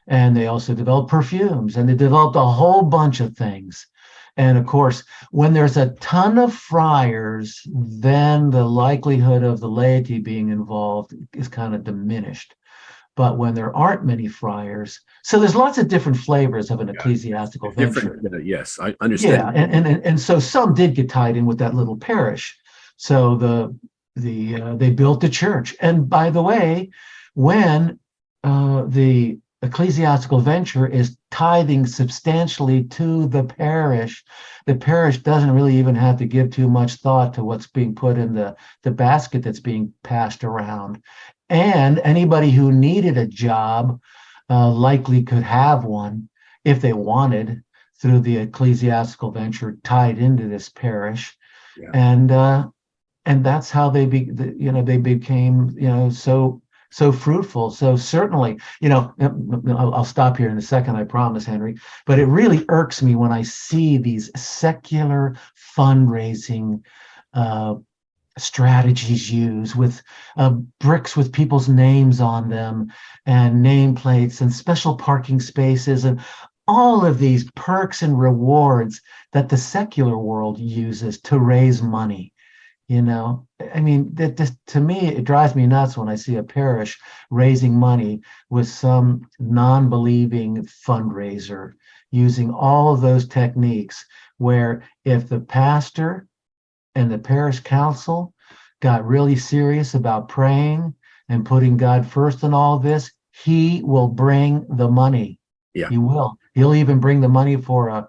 And they also developed perfumes, and they developed a whole bunch of things. And of course, when there's a ton of friars, then the likelihood of the laity being involved is kind of diminished. But when there aren't many friars, so there's lots of different flavors of an Yeah. ecclesiastical venture. Different. Yes, I Yeah, understand. and so some did get tied in with that little parish. So they built the church. And by the way, when the ecclesiastical venture is tithing substantially to the parish doesn't really even have to give too much thought to what's being put in the basket that's being passed around. And anybody who needed a job likely could have one if they wanted through the ecclesiastical venture tied into this parish, Yeah. and that's how they became so fruitful. So certainly, I'll stop here in a second, I promise, Henry. But it really irks me when I see these secular fundraising strategies used with bricks with people's names on them and nameplates and special parking spaces and all of these perks and rewards that the secular world uses to raise money. I mean, that just, to me, it drives me nuts when I see a parish raising money with some non-believing fundraiser using all of those techniques, where if the pastor and the parish council got really serious about praying and putting God first in all this, he will bring the money. Yeah. He will. He'll even bring the money for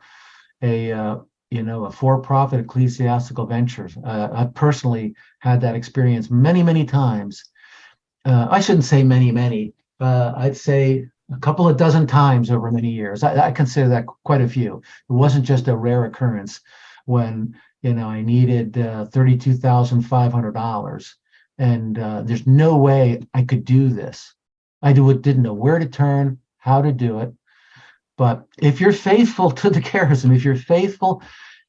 a for-profit ecclesiastical venture. I personally had that experience many, many times. I shouldn't say many, many. I'd say a couple of dozen times over many years. I consider that quite a few. It wasn't just a rare occurrence when I needed $32,500, and there's no way I could do this. Didn't know where to turn, how to do it. But if you're faithful to the charism, if you're faithful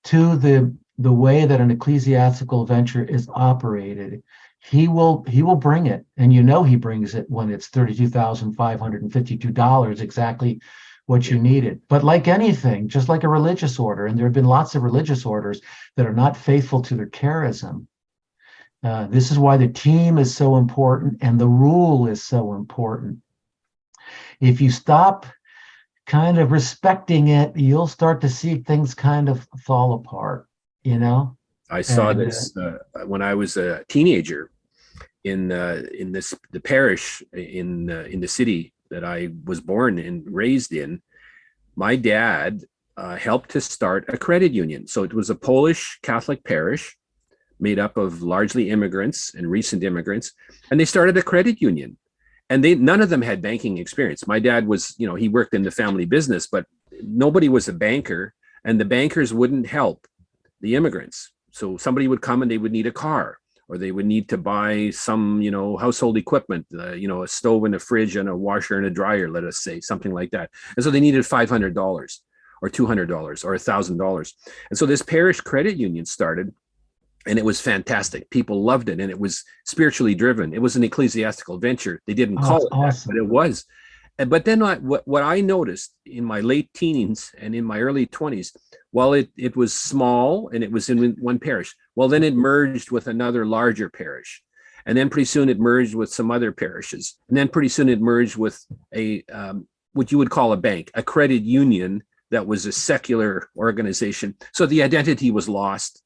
to the way that an ecclesiastical venture is operated, he will bring it. And he brings it when it's $32,552, exactly what you needed. But like anything, just like a religious order, and there have been lots of religious orders that are not faithful to their charism. This is why the team is so important and the rule is so important. If you stop kind of respecting it, you'll start to see things kind of fall apart, I saw And this when I was a teenager in the parish in the city that I was born and raised in. My dad helped to start a credit union. So it was a Polish Catholic parish made up of largely immigrants and recent immigrants, and they started a credit union. And none of them had banking experience. My dad was, he worked in the family business, but nobody was a banker, and the bankers wouldn't help the immigrants. So somebody would come and they would need a car, or they would need to buy some, household equipment, a stove and a fridge and a washer and a dryer, let us say, something like that. And so they needed $500 or $200 or $1,000. And so this parish credit union started, and it was fantastic. People loved it, and it was spiritually driven. It was an ecclesiastical venture. They didn't call it awesome. that, but it was. But then what I noticed in my late teens and in my early 20s, while it was small and it was in one parish, well, then it merged with another larger parish. And then pretty soon it merged with some other parishes. And then pretty soon it merged with a what you would call a bank, a credit union that was a secular organization. So the identity was lost.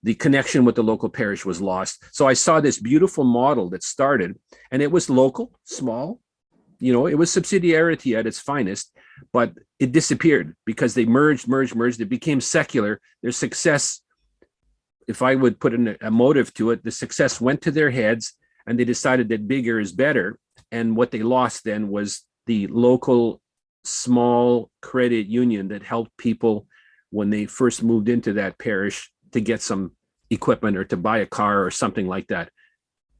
The connection with the local parish was lost. So I saw this beautiful model that started, and it was local, small, it was subsidiarity at its finest, but it disappeared because they merged. It became secular. Their success, if I would put in a motive to it, the success went to their heads, and they decided that bigger is better. And what they lost then was the local small credit union that helped people when they first moved into that parish to get some equipment or to buy a car or something like that.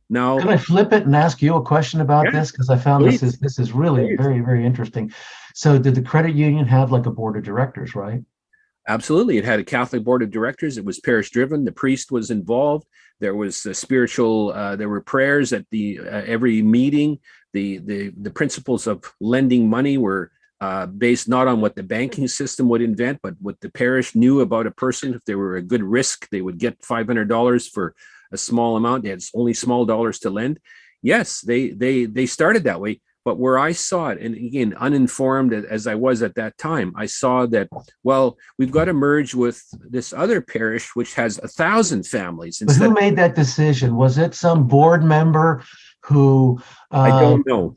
Now, can I flip it and ask you a question about this? Because I found this is really very, very interesting. So did the credit union have like a board of directors, right? Absolutely. It had a Catholic board of directors. It was parish driven. The priest was involved. There was spiritual, there were prayers at the every meeting. The principles of lending money were based not on what the banking system would invent, but what the parish knew about a person. If they were a good risk, they would get $500 for a small amount. They had only small dollars to lend. Yes, they started that way, But where I saw it, and again, uninformed as I was at that time, I saw that, well, we've got to merge with this other parish, which has 1,000 families. But who made that decision? Was it some board member who? I don't know.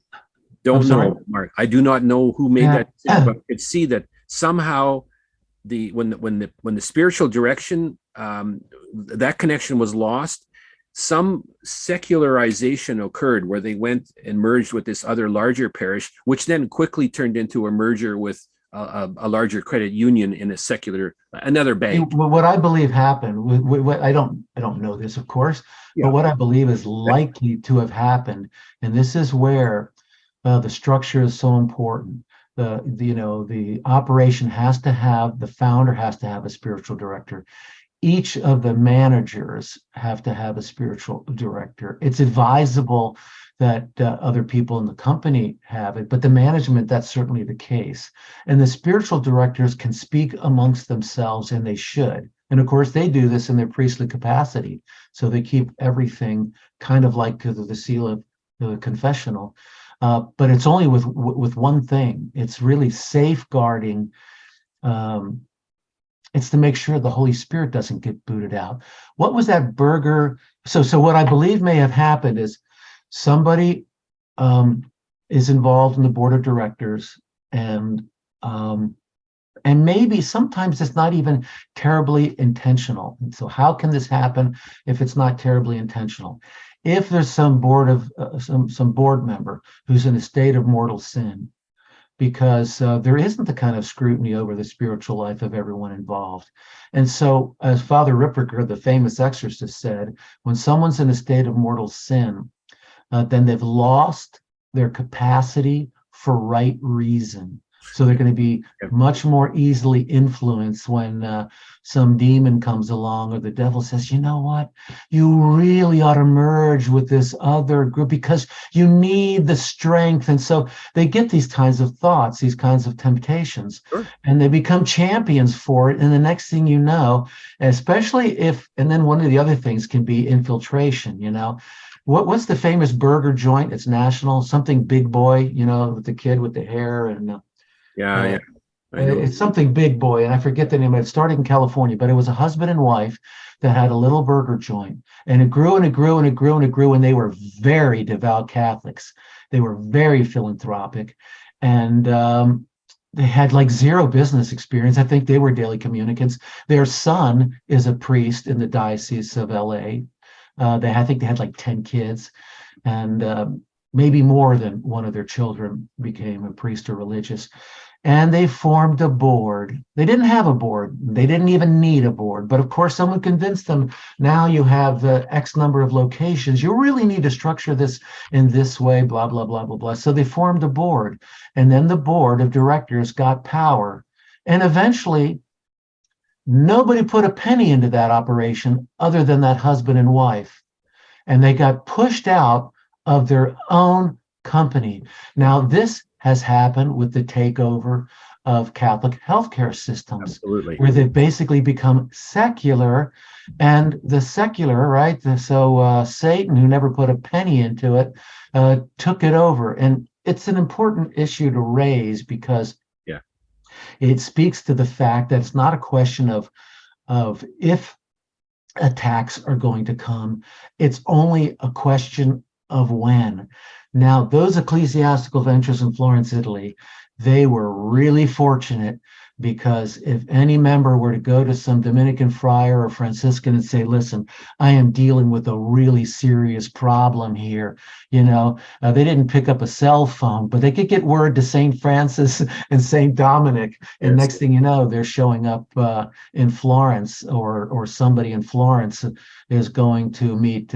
Don't know, Mark. I do not know who made that decision, but I could see that somehow when the spiritual direction, that connection was lost. Some secularization occurred where they went and merged with this other larger parish, which then quickly turned into a merger with a larger credit union in another bank. What I believe happened, what I don't know this, of course, but what I believe is likely to have happened, and this is where the structure is so important. The operation has to have, the founder has to have a spiritual director. Each of the managers have to have a spiritual director. It's advisable that other people in the company have it, but the management, that's certainly the case. And the spiritual directors can speak amongst themselves, and they should. And of course, they do this in their priestly capacity. So they keep everything kind of like the seal of the confessional. But it's only with one thing. It's really safeguarding. It's to make sure the Holy Spirit doesn't get booted out. What was that burger? So what I believe may have happened is somebody is involved in the board of directors, and maybe sometimes it's not even terribly intentional. And so how can this happen if it's not terribly intentional? If there's some board member who's in a state of mortal sin, because there isn't the kind of scrutiny over the spiritual life of everyone involved. And so, as Father Ripperger, the famous exorcist, said, when someone's in a state of mortal sin, then they've lost their capacity for right reason. So they're going to be much more easily influenced when some demon comes along, or the devil says, you know what, you really ought to merge with this other group because you need the strength. And so they get these kinds of thoughts, these kinds of temptations, and they become champions for it. And the next thing you know, especially and then one of the other things can be infiltration, What's the famous burger joint? It's national, something Big Boy, with the kid with the hair and yeah. It's something Big Boy, and I forget the name. It started in California, but it was a husband and wife that had a little burger joint, and it grew and it grew and it grew and it grew, and they were very devout Catholics. They were very philanthropic, and they had like zero business experience. I think they were daily communicants. Their son is a priest in the Diocese of LA. I think they had like 10 kids, and maybe more than one of their children became a priest or religious. And they formed a board. They didn't have a board. They didn't even need a board. But of course, someone convinced them, now you have X number of locations. You really need to structure this in this way, blah, blah, blah, blah, blah. So they formed a board. And then the board of directors got power. And eventually, nobody put a penny into that operation other than that husband and wife. And they got pushed out of their own company. Now, this has happened with the takeover of Catholic healthcare systems. Absolutely. Where they've basically become secular, and the secular, right? So Satan, who never put a penny into it, took it over. And it's an important issue to raise because it speaks to the fact that it's not a question of if attacks are going to come. It's only a question of when. Now, those ecclesiastical ventures in Florence, Italy, they were really fortunate, because if any member were to go to some Dominican friar or Franciscan and say, listen, I am dealing with a really serious problem here, they didn't pick up a cell phone, but they could get word to St. Francis and St. Dominic. And next thing you know, they're showing up in Florence, or somebody in Florence is going to meet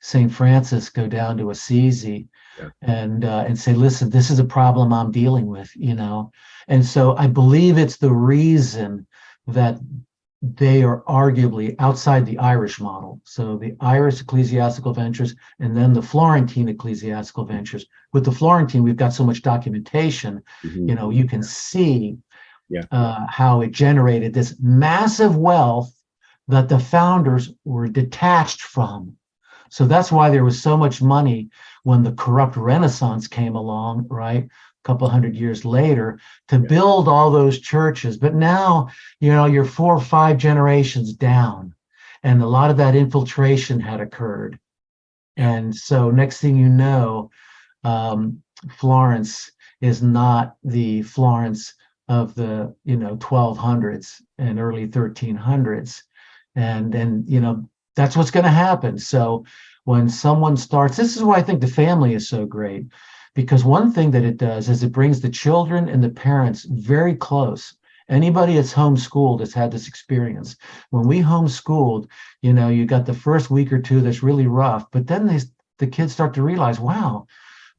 St. Francis, go down to Assisi and say, listen, this is a problem I'm dealing with, And so I believe it's the reason that they are arguably outside the Irish model. So the Irish ecclesiastical ventures, and then the Florentine ecclesiastical ventures. With the Florentine, we've got so much documentation, you can see how it generated this massive wealth that the founders were detached from. So that's why there was so much money when the corrupt Renaissance came along, right? A couple hundred years later, to build all those churches. But now, you're 4 or 5 generations down, and a lot of that infiltration had occurred. And so next thing you know, Florence is not the Florence of the 1200s and early 1300s, and that's what's going to happen. So when someone starts, this is why I think the family is so great, because one thing that it does is it brings the children and the parents very close. Anybody that's homeschooled has had this experience. When we homeschooled, you got the first week or two that's really rough, but then the kids start to realize, wow,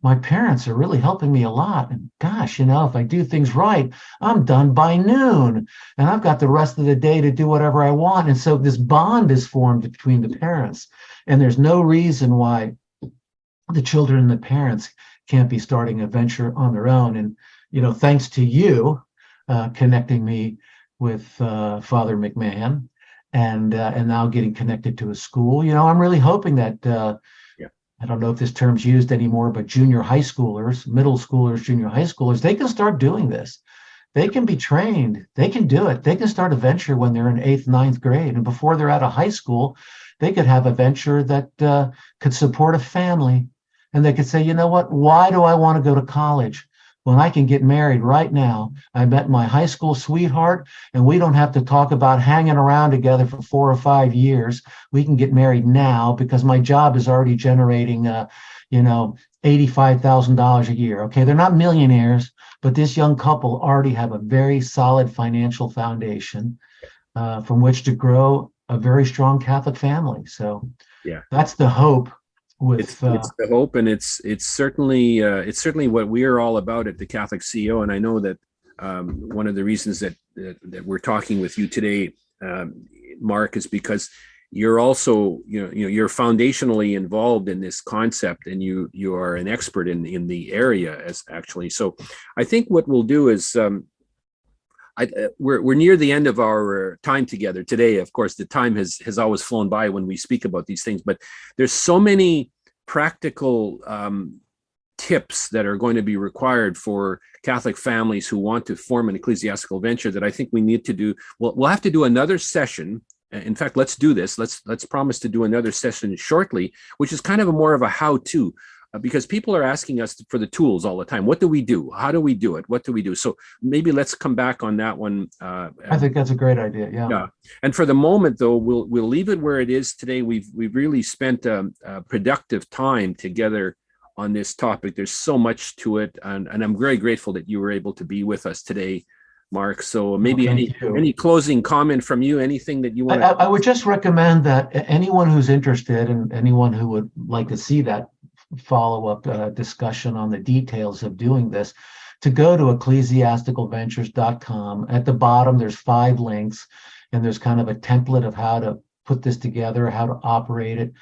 my parents are really helping me a lot. And gosh, if I do things right, I'm done by noon and I've got the rest of the day to do whatever I want. And so this bond is formed between the parents. And there's no reason why the children and the parents can't be starting a venture on their own. And, thanks to you connecting me with Father McMahon and now getting connected to a school, I'm really hoping that I don't know if this term's used anymore, but junior high schoolers, middle schoolers, junior high schoolers, they can start doing this. They can be trained. They can do it. They can start a venture when they're in 8th, 9th grade. And before they're out of high school, they could have a venture that could support a family. And they could say, you know what? Why do I want to go to college when I can get married right now? I met my high school sweetheart, and we don't have to talk about hanging around together for 4 or 5 years. We can get married now because my job is already generating, $85,000 a year. Okay, they're not millionaires, but this young couple already have a very solid financial foundation from which to grow a very strong Catholic family. So that's the hope. It's the hope, and it's certainly what we are all about at the Catholic CEO. And I know that one of the reasons that we're talking with you today, Mark, is because you're also you're foundationally involved in this concept, and you are an expert in the area as actually. So I think what we'll do is we're near the end of our time together today. Of course, the time has always flown by when we speak about these things, but there's so many practical tips that are going to be required for Catholic families who want to form an ecclesiastical venture that I think we need to do. We'll have to do another session. In fact, let's do this. Let's promise to do another session shortly, which is kind of more of a how-to. Because people are asking us for the tools all the time. What do we do? How do we do it? What do we do? So maybe let's come back on that one. I think that's a great idea. Yeah. And for the moment, though, we'll leave it where it is today. We've really spent a productive time together on this topic. There's so much to it, and I'm very grateful that you were able to be with us today, Mark. So maybe any closing comment from you? Anything that you want? I would just recommend that anyone who's interested and anyone who would like to see that follow-up discussion on the details of doing this, to go to ecclesiasticalventures.com. At the bottom, there's 5 links, and there's kind of a template of how to put this together, how to operate it.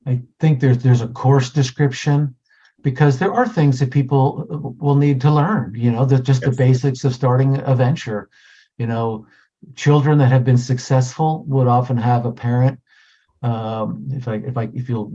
I think there's a course description, because there are things that people will need to learn, the basics of starting a venture. Children that have been successful would often have a parent. If you'll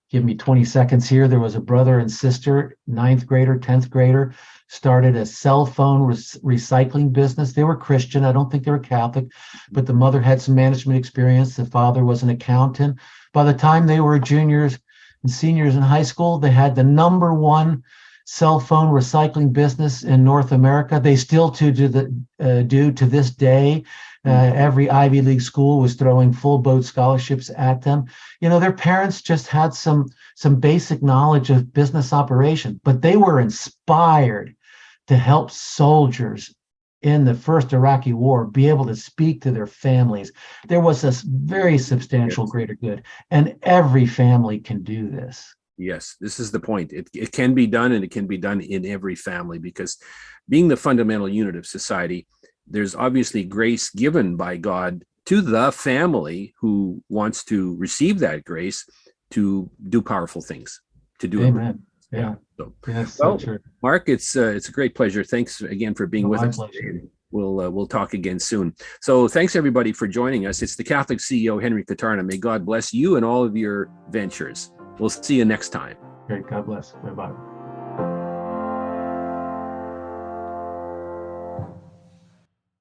give me 20 seconds here. There was a brother and sister, 9th grader, 10th grader, started a cell phone recycling business. They were Christian. I don't think they were Catholic, but the mother had some management experience. The father was an accountant. By the time they were juniors and seniors in high school, they had the #1 cell phone recycling business in North America. They still do to this day. Every Ivy League school was throwing full boat scholarships at them. Their parents just had some basic knowledge of business operation, but they were inspired to help soldiers in the first Iraqi war be able to speak to their families. There was a very substantial greater good, and every family can do this. Yes, this is the point. It can be done, and it can be done in every family, because being the fundamental unit of society, there's obviously grace given by God to the family who wants to receive that grace to do powerful things, to do Amen. it. Yeah. So, so true. Mark, it's a great pleasure. Thanks again for being with us. We'll talk again soon. So thanks everybody for joining us. It's the Catholic CEO, Henry Katarna. May God bless you and all of your ventures. We'll see you next time. Great. God bless. Bye bye.